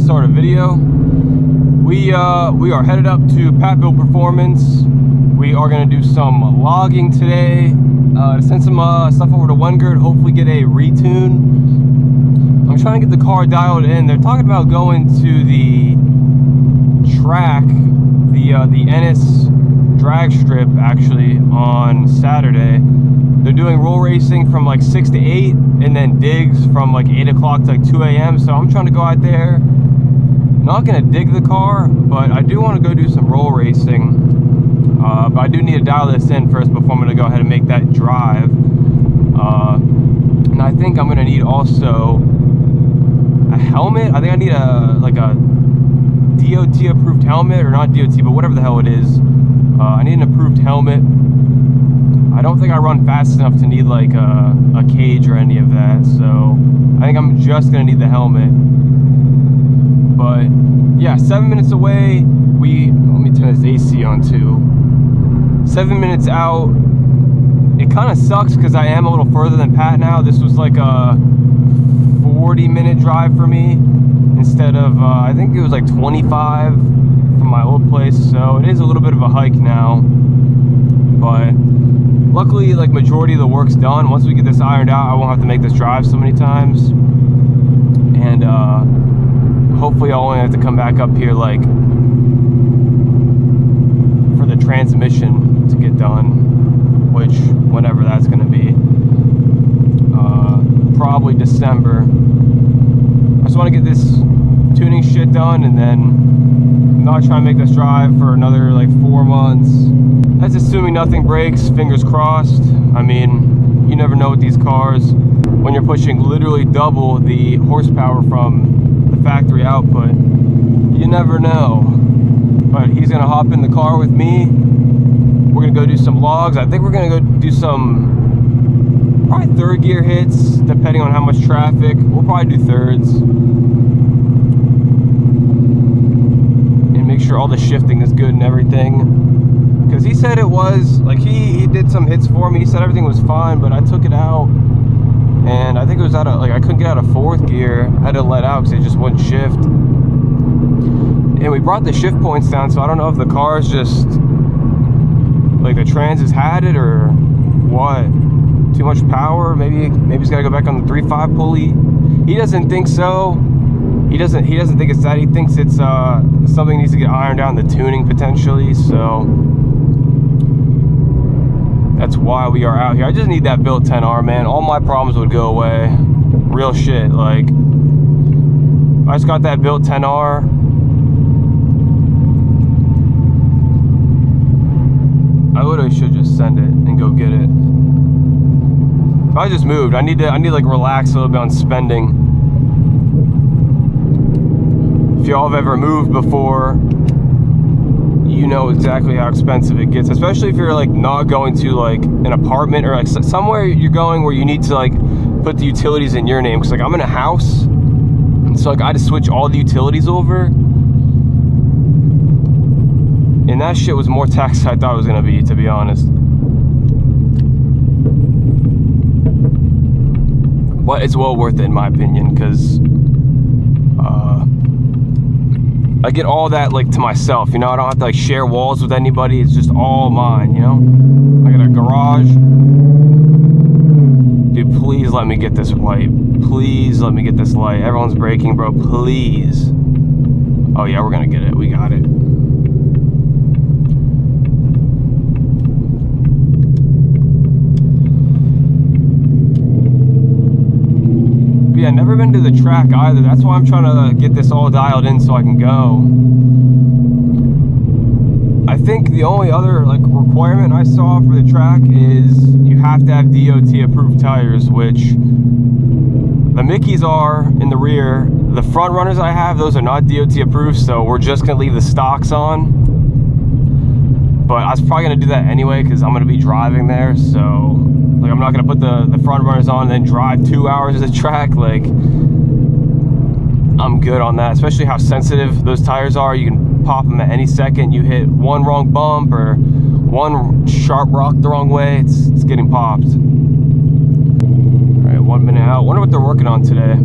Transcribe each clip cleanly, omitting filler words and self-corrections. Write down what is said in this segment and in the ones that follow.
start a video. We are headed up to Pat Build Performance. We are going to do some logging today. Send some stuff over to OneGird, hopefully get a retune. I'm trying to get the car dialed in. They're talking about going to the track, the Ennis drag strip actually on Saturday. They're doing roll racing from like 6 to 8 and then digs from like 8 o'clock to like 2 a.m. So I'm trying to go out there. Not gonna dig the car, but I do want to go do some roll racing. But I do need to dial this in first before I'm gonna go ahead and make that drive. And I think I'm gonna need also a helmet. I think I need a DOT approved helmet, or not DOT, but whatever the hell it is. I need an approved helmet. I don't think I run fast enough to need like a cage or any of that, so I think I'm just gonna need the helmet. But yeah, 7 minutes away. Let me turn this AC on too. 7 minutes out. It kind of sucks because I am a little further than Pat now. This was like a 40-minute drive for me instead of I think it was like 25 from my old place. So it is a little bit of a hike now, but luckily, like, majority of the work's done. Once we get this ironed out, I won't have to make this drive so many times. And hopefully I'll only have to come back up here, like, for the transmission to get done, which, whenever that's going to be. Probably December. I just want to get this tuning shit done, and then I'm not trying to make this drive for another, like, 4 months. That's assuming nothing breaks, fingers crossed. I mean, you never know with these cars. When you're pushing literally double the horsepower from the factory output, you never know. But he's gonna hop in the car with me. We're gonna go do some logs. I think we're gonna go do some probably third gear hits, depending on how much traffic. We'll probably do thirds. And make sure all the shifting is good and everything. Because he said it was, like, he did some hits for me. He said everything was fine, but I took it out. And I think it was out of, like, I couldn't get out of fourth gear. I had to let out because it just wouldn't shift. And we brought the shift points down, so I don't know if the car's just, like, the Transit's had it or what. Too much power. Maybe he's got to go back on the 3.5 pulley. He doesn't think so. He doesn't think it's that. He thinks it's something needs to get ironed out in the tuning potentially. So that's why we are out here. I just need that built 10R, man. All my problems would go away. Real shit. Like, I just got that built 10R. I literally should just send it and go get it. If I just moved, I need to like relax a little bit on spending. If y'all have ever moved before, you know exactly how expensive it gets, especially if you're like not going to like an apartment or like somewhere you're going where you need to like put the utilities in your name. Because like I'm in a house, and so like I had to switch all the utilities over, and that shit was more tax than I thought it was gonna be, to be honest. But it's well worth it in my opinion, because I get all that like to myself, you know. I don't have to like share walls with anybody. It's just all mine, you know. I got a garage. Dude, please let me get this light. Please let me get this light. Everyone's braking, bro. Please. Oh yeah, we're gonna get it. We got it. Yeah, never been to the track either. That's why I'm trying to get this all dialed in so I can go. I think the only other like requirement I saw for the track is you have to have DOT approved tires, which the Mickeys are in the rear. The front runners I have, those are not DOT approved, so we're just gonna leave the stocks on. But I was probably gonna do that anyway because I'm gonna be driving there, so like I'm not gonna put the front runners on and then drive 2 hours of the track. Like, I'm good on that, especially how sensitive those tires are. You can pop them at any second. You hit one wrong bump or one sharp rock the wrong way, it's getting popped. All right, 1 minute out. Wonder what they're working on today.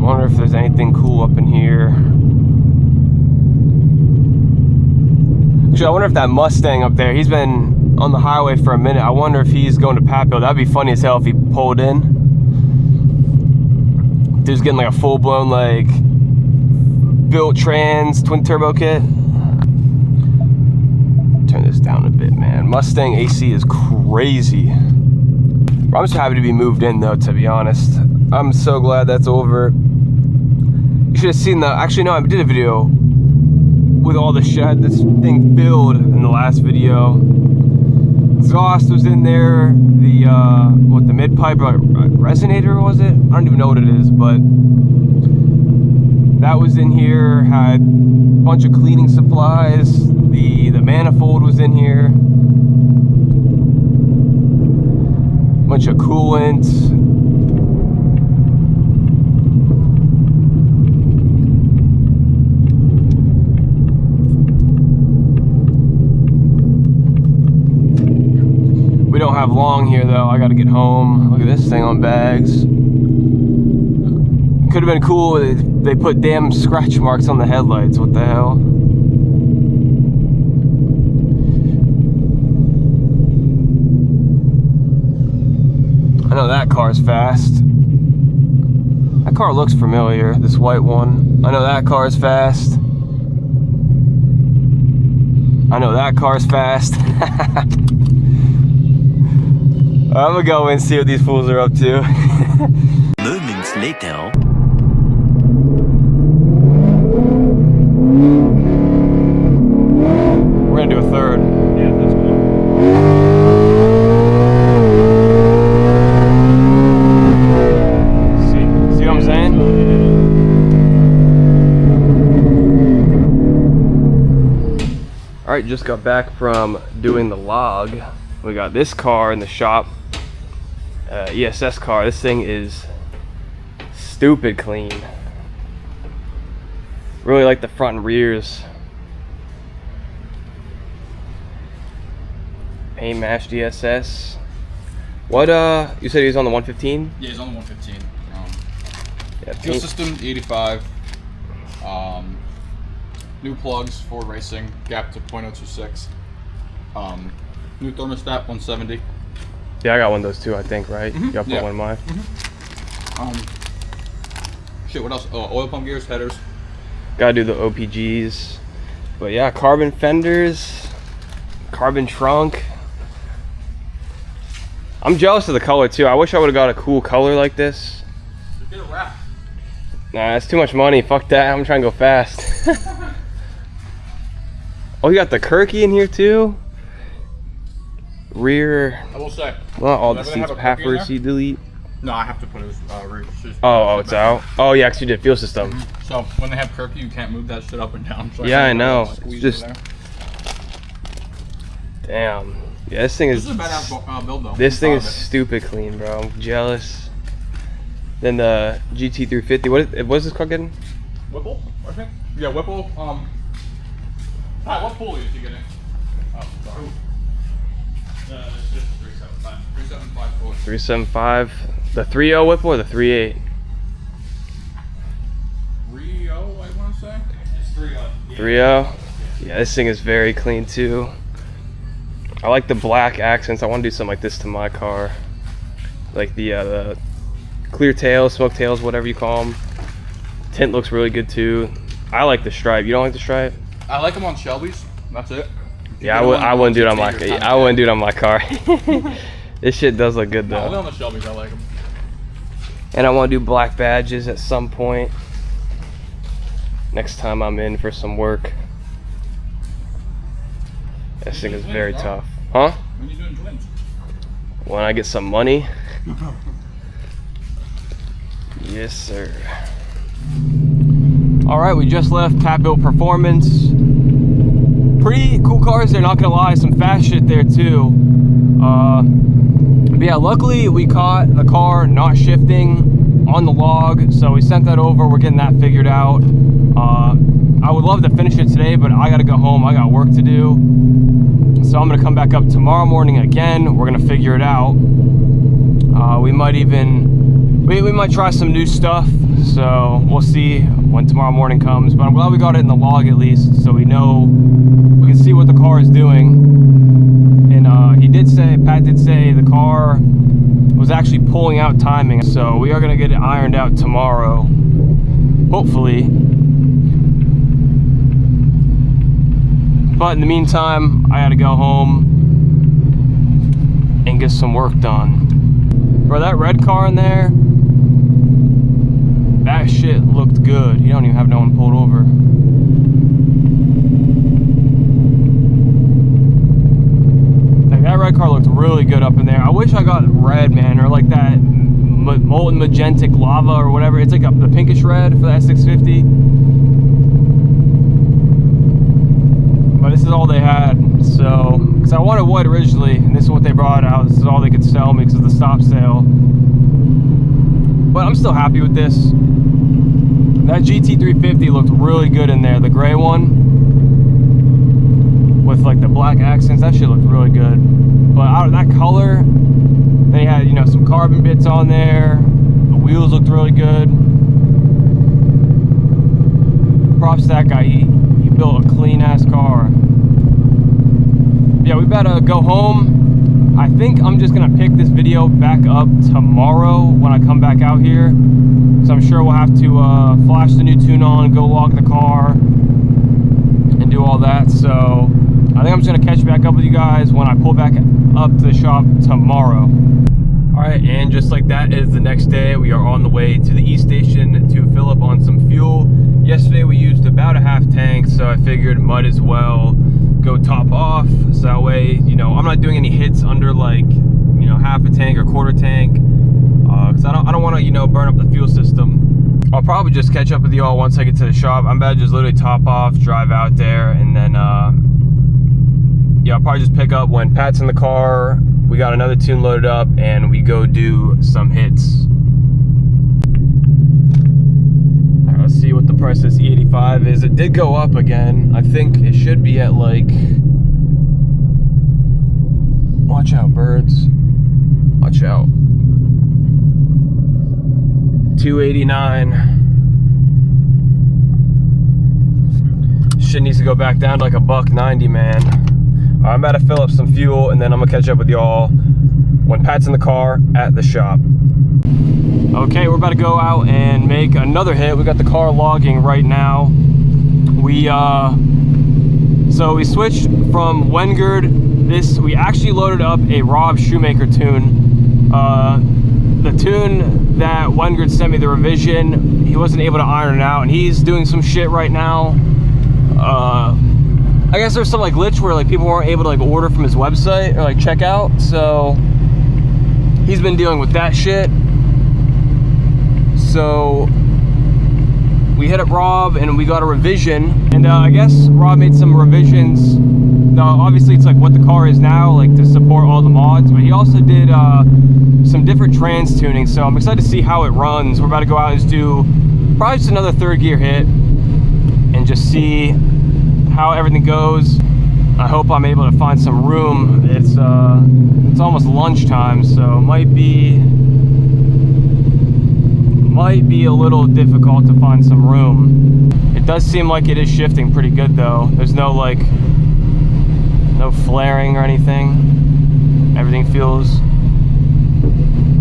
Wonder if there's anything cool up in here. Actually, I wonder if that Mustang up there, he's been on the highway for a minute. I wonder if he's going to Patfield. That'd be funny as hell if he pulled in. Dude's getting like a full-blown like built trans twin turbo kit. Turn this down a bit, man. Mustang AC is crazy. I'm just happy to be moved in though, to be honest. I'm so glad that's over. You should have seen the, actually no, I did a video with all the shit this thing filled in the last video. Exhaust was in there, the what, the mid pipe resonator was it? I don't even know what it is, but that was in here. Had a bunch of cleaning supplies. The manifold was in here. Bunch of coolant. We don't have long here though. I gotta get home. Look at this thing on bags. Could have been cool if they put damn scratch marks on the headlights. What the hell? I know that car's fast. That car looks familiar, this white one. I know that car's fast. I know that car's fast. I'm gonna go and see what these fools are up to. Moments later. We're gonna do a third. Yeah, that's cool. See what I'm saying? All right, just got back from doing the log. We got this car in the shop, ESS car. This thing is stupid clean. Really like the front and rears. Paint matched ESS. What you said he was on the 115? Yeah, he's on the 115. Yeah, Fuel paint. system 85. New plugs for racing, gap to 0.026. New thermostat 170. Yeah, I got one of those too, I think, right? You got Yeah. one of mine. Shit, what else? Oh, oil pump gears, headers. Gotta do the OPGs. But yeah, carbon fenders, carbon trunk. I'm jealous of the color too. I wish I would have got a cool color like this. Just get a wrap. Nah, it's too much money. Fuck that. I'm trying to go fast. Oh, you got the Kirky in here too? Rear. I will say. Well, all the does everything seats have a Kirky in half there? you delete. No, I have to put his rear. Oh, it's out. Oh yeah, 'cause you did fuel system. So when they have Kirky, you can't move that shit up and down. So Yeah, I can't know. squeeze Just- in there. Damn. Yeah, this thing is. This is a badass build though. This I'm thing proud is of it. stupid clean, bro. I'm jealous. Then the GT350. What is this car getting? Whipple, I think. Yeah, Whipple. Pat, what pulley is he getting? Oh, sorry. It's just 375. 375 pulley. 375. The 3.0 Whipple or the 3.8? 3.0, I want to say. It's 3.0. 3.0. Yeah, this thing is very clean too. I like the black accents. I want to do something like this to my car, like the clear tails, smoke tails, whatever you call them. Tint looks really good too. I like the stripe. You don't like the stripe? I like them on Shelby's. That's it. Yeah, I wouldn't do it on my. I wouldn't do it on my car. This shit does look good No, only though. on the Shelby's I like them. And I want to do black badges at some point. Next time I'm in for some work. This thing is very tough. Huh? When you doing twins? When I get some money. Yes, sir. All right, we just left Pat Built Performance. Pretty cool cars there, not gonna lie. Some fast shit there too. But yeah, luckily we caught the car not shifting on the log, so we sent that over. We're getting that figured out. I would love to finish it today, but I gotta go home. I got work to do. So I'm gonna come back up tomorrow morning again. We're gonna figure it out. We might even we might try some new stuff, so we'll see when tomorrow morning comes. But I'm glad we got it in the log at least, so we know, we can see what the car is doing. And Pat did say the car was actually pulling out timing, so we are gonna get it ironed out tomorrow, hopefully. But in the meantime, I gotta go home and get some work done. Bro, that red car in there, that shit looked good. You don't even have no one pulled over. Like, that red car looked really good up in there. I wish I got red, man, or like that molten magentic lava or whatever. It's like the pinkish red for the S650. But this is all they had. So, because I wanted white originally, and this is what they brought out. This is all they could sell me because of the stop sale. But I'm still happy with this. That GT350 looked really good in there, the gray one with like the black accents. That shit looked really good. But out of that color, they had, you know, some carbon bits on there. The wheels looked really good. Props to that guy. He built a clean ass car. Yeah, we better go home. I think I'm just gonna pick this video back up tomorrow when I come back out here. So I'm sure we'll have to flash the new tune on, go log the car, and do all that. So I think I'm just gonna catch back up with you guys when I pull back up to the shop tomorrow. All right, and just like that is the next day. We are on the way to the E station to fill up on some fuel. Yesterday we used about a half tank, so I figured might as well go top off, so that way, you know, I'm not doing any hits under like, you know, half a tank or quarter tank, because I don't want to, you know, burn up the fuel system. I'll probably just catch up with you all once I get to the shop. I'm about to just literally top off, drive out there, and then yeah, I'll probably just pick up when Pat's in the car, we got another tune loaded up, and we go do some hits. Let's see what the price of this E85 is. It did go up again. I think it should be at like, watch out birds, watch out, 289. Shit needs to go back down to like $1.90, man. I'm about to fill up some fuel, and then I'm gonna catch up with y'all when Pat's in the car at the shop. Okay, we're about to go out and make another hit. We got the car logging right now. So we switched from Wengard. We actually loaded up a Rob Shoemaker tune. The tune that Wengard sent me the revision, he wasn't able to iron it out, and he's doing some shit right now. I guess there's some like glitch where like people weren't able to like order from his website or like check out. So he's been dealing with that shit. So we hit up Rob and we got a revision, and I guess Rob made some revisions. Obviously it's like what the car is now, like to support all the mods, but he also did some different trans tuning, so I'm excited to see how it runs. We're about to go out and just do probably just another third gear hit and just see how everything goes. I hope I'm able to find some room. It's almost lunchtime, so it might be a little difficult to find some room. It does seem like it is shifting pretty good though. There's no like, no flaring or anything. Everything feels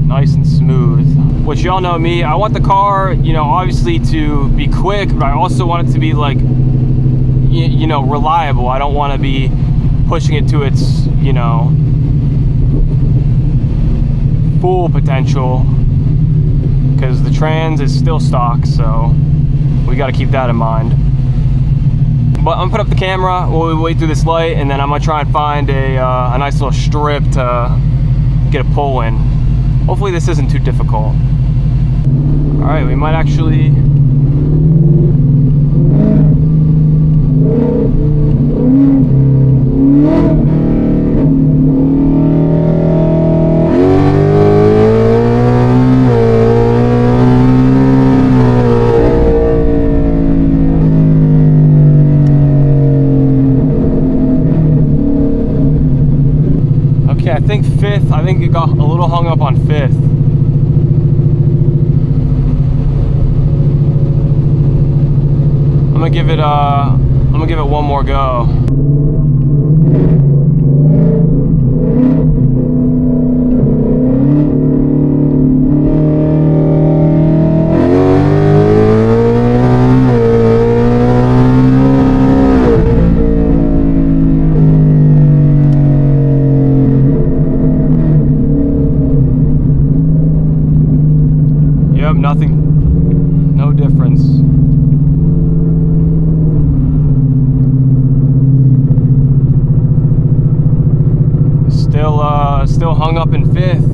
nice and smooth. Which y'all know me, I want the car, you know, obviously to be quick, but I also want it to be like, you know, reliable. I don't want to be pushing it to its, you know, full potential, because the trans is still stock, so we got to keep that in mind. But I'm gonna put up the camera while we wait through this light, and then I'm gonna try and find a nice little strip to get a pull in. Hopefully this isn't too difficult. All right, we might actually. I think fifth. I think it got a little hung up on fifth. gonna give it one more go. Yep, nothing, no difference. Still hung up in fifth.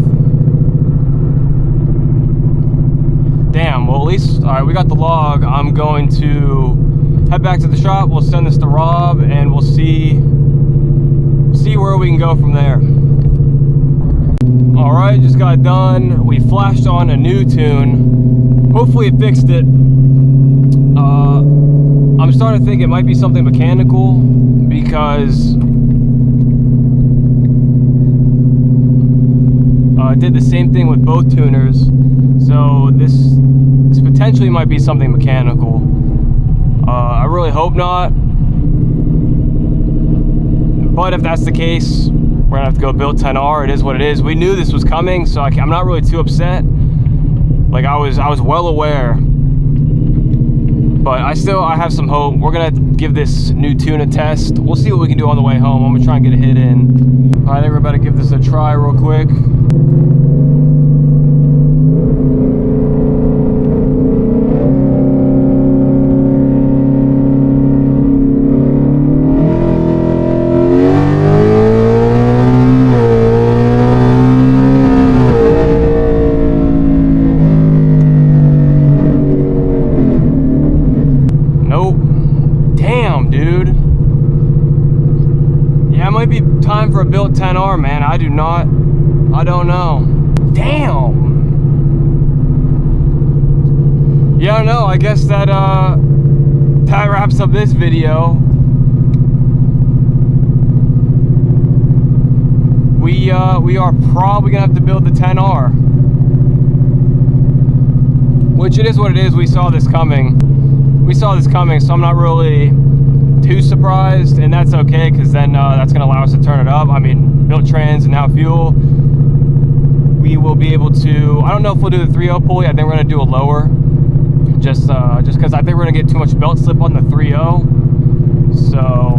Damn, well at least, all right, we got the log. I'm going to head back to the shop. We'll send this to Rob and we'll see where we can go from there. All right, just got done. We flashed on a new tune. Hopefully it fixed it. I'm starting to think it might be something mechanical because I did the same thing with both tuners. So this potentially might be something mechanical. I really hope not. But if that's the case, we're gonna have to go build 10R. It is what it is. We knew this was coming, so I'm not really too upset. Like I was well aware, but I have some hope. We're gonna give this new tune a test. We'll see what we can do on the way home. I'm gonna try and get a hit in. All right, I think we're about to give this a try real quick. Time for a built 10R, man. I don't know. Damn. Yeah, I don't know. I guess that wraps up this video. We are probably gonna have to build the 10R, which it is what it is. We saw this coming, so I'm not really too surprised, and that's okay because then that's gonna allow us to turn it up. I mean, built trans and now fuel, we will be able to, I don't know if we'll do the 3.0 pulley. I think we're gonna do a lower, just because I think we're gonna get too much belt slip on the 3.0. So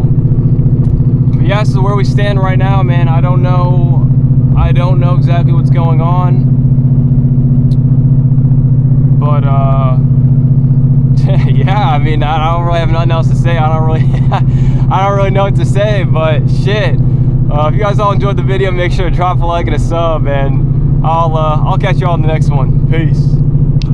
but yeah, this is where we stand right now, man. I don't know exactly what's going on, but yeah, I mean, I don't really have nothing else to say. I don't really know what to say, but shit. If you guys all enjoyed the video, make sure to drop a like and a sub, and I'll catch you all in the next one. Peace.